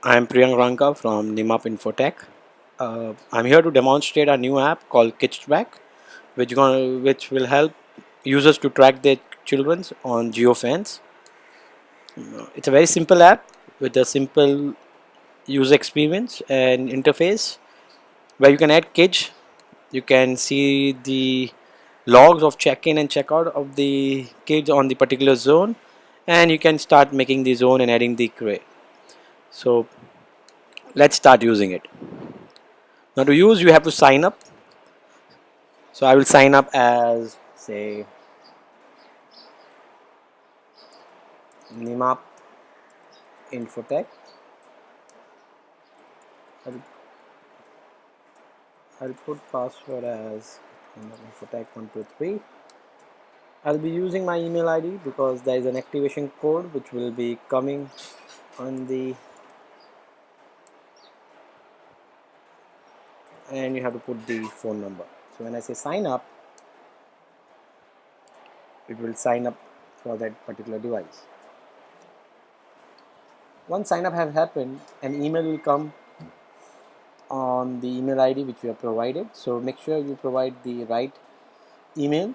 I'm Priyank Ranka from Nimap Infotech. I'm here to demonstrate a new app called KidsTrack, which will help users to track their children on GeoFence. It's a very simple app with a simple user experience and interface where you can add kids. You can see the logs of check-in and check-out of the kids on the particular zone, and you can start making the zone and adding the crate. So let's start using it. Now to use, you have to sign up. So I will sign up as, say, Nimap Infotech. I'll, I'll put password as Nimap Infotech 123. I'll be using my email ID because there is an activation code which will be coming on the, and you have to put the phone number. So when I say sign up, it will sign up for that particular device. Once sign up has happened, an email will come on the email ID which we have provided. So make sure you provide the right email.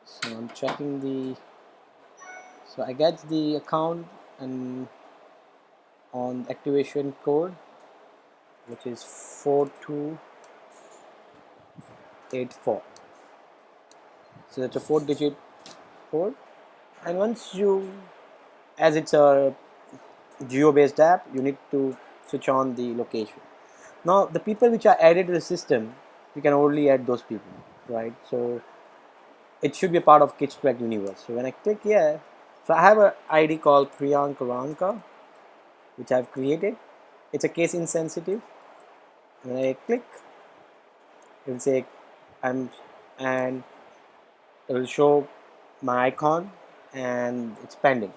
So I'm checking the, so I get the account and on activation code which is 4284. So that's a 4-digit code, and once you, as it's a geo based app, you need to switch on the location. Now the people which are added to the system, you can only add those people, right? So it should be a part of KidsTrack universe. So when I click here, so I have an ID called Priyank Ranka which I've created. It's a case insensitive. When I click, it will say I'm, and it will show my icon and it's pending.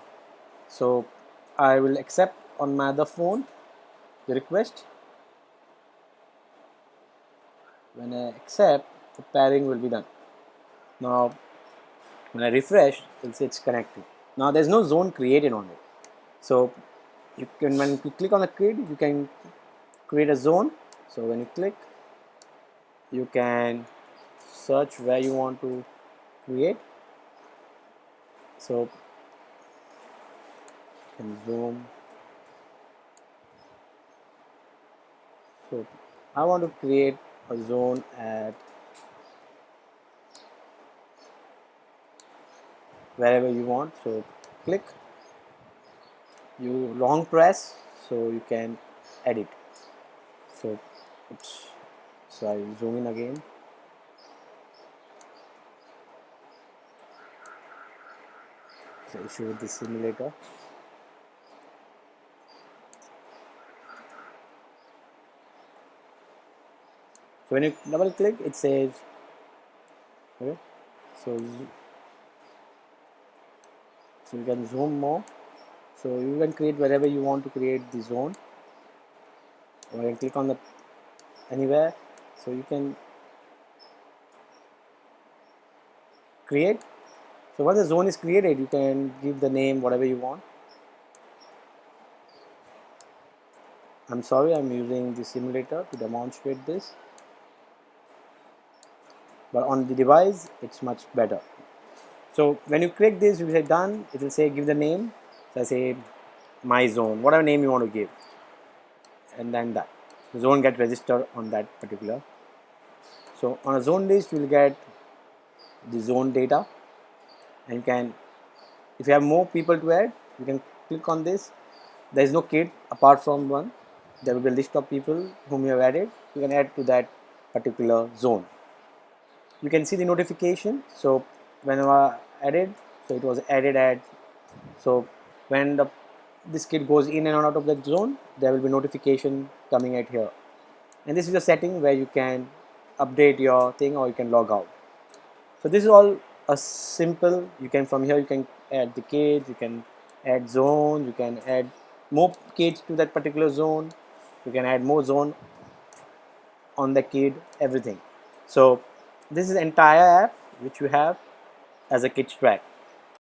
So I will accept on my other phone the request. When I accept, the pairing will be done. Now when I refresh, it will say it's connected. Now there's no zone created on it. So you can, when you click on the grid, you can create a zone. So when you click, you can search where you want to create. So you can zoom. So I want to create a zone at wherever you want. So click, you long press, so you can edit. So oops, so I zoom in again. So issue with the simulator. So when you double click, it says, okay, so so you can zoom more. So you can create wherever you want to create the zone, or you can click on the anywhere. So you can create. So once the zone is created, you can give the name whatever you want. I'm sorry, I'm using the simulator to demonstrate this, but on the device it's much better. So when you click this, you say done, it will say give the name. So I say my zone, whatever name you want to give, and then that the zone get registered on that particular. So on a zone list, you will get the zone data, and you can, if you have more people to add, you can click on this. There is no kid apart from one. There will be a list of people whom you have added. You can add to that particular zone. You can see the notification. So whenever added, so it was added at, so when this kid goes in and out of that zone, there will be notification coming at here. And this is a setting where you can update your thing or you can log out. So this is all a simple, you can, from here you can add the kids, you can add zones, you can add more kids to that particular zone, you can add more zone on the kid, everything. So this is the entire app which you have as a KidsTrack.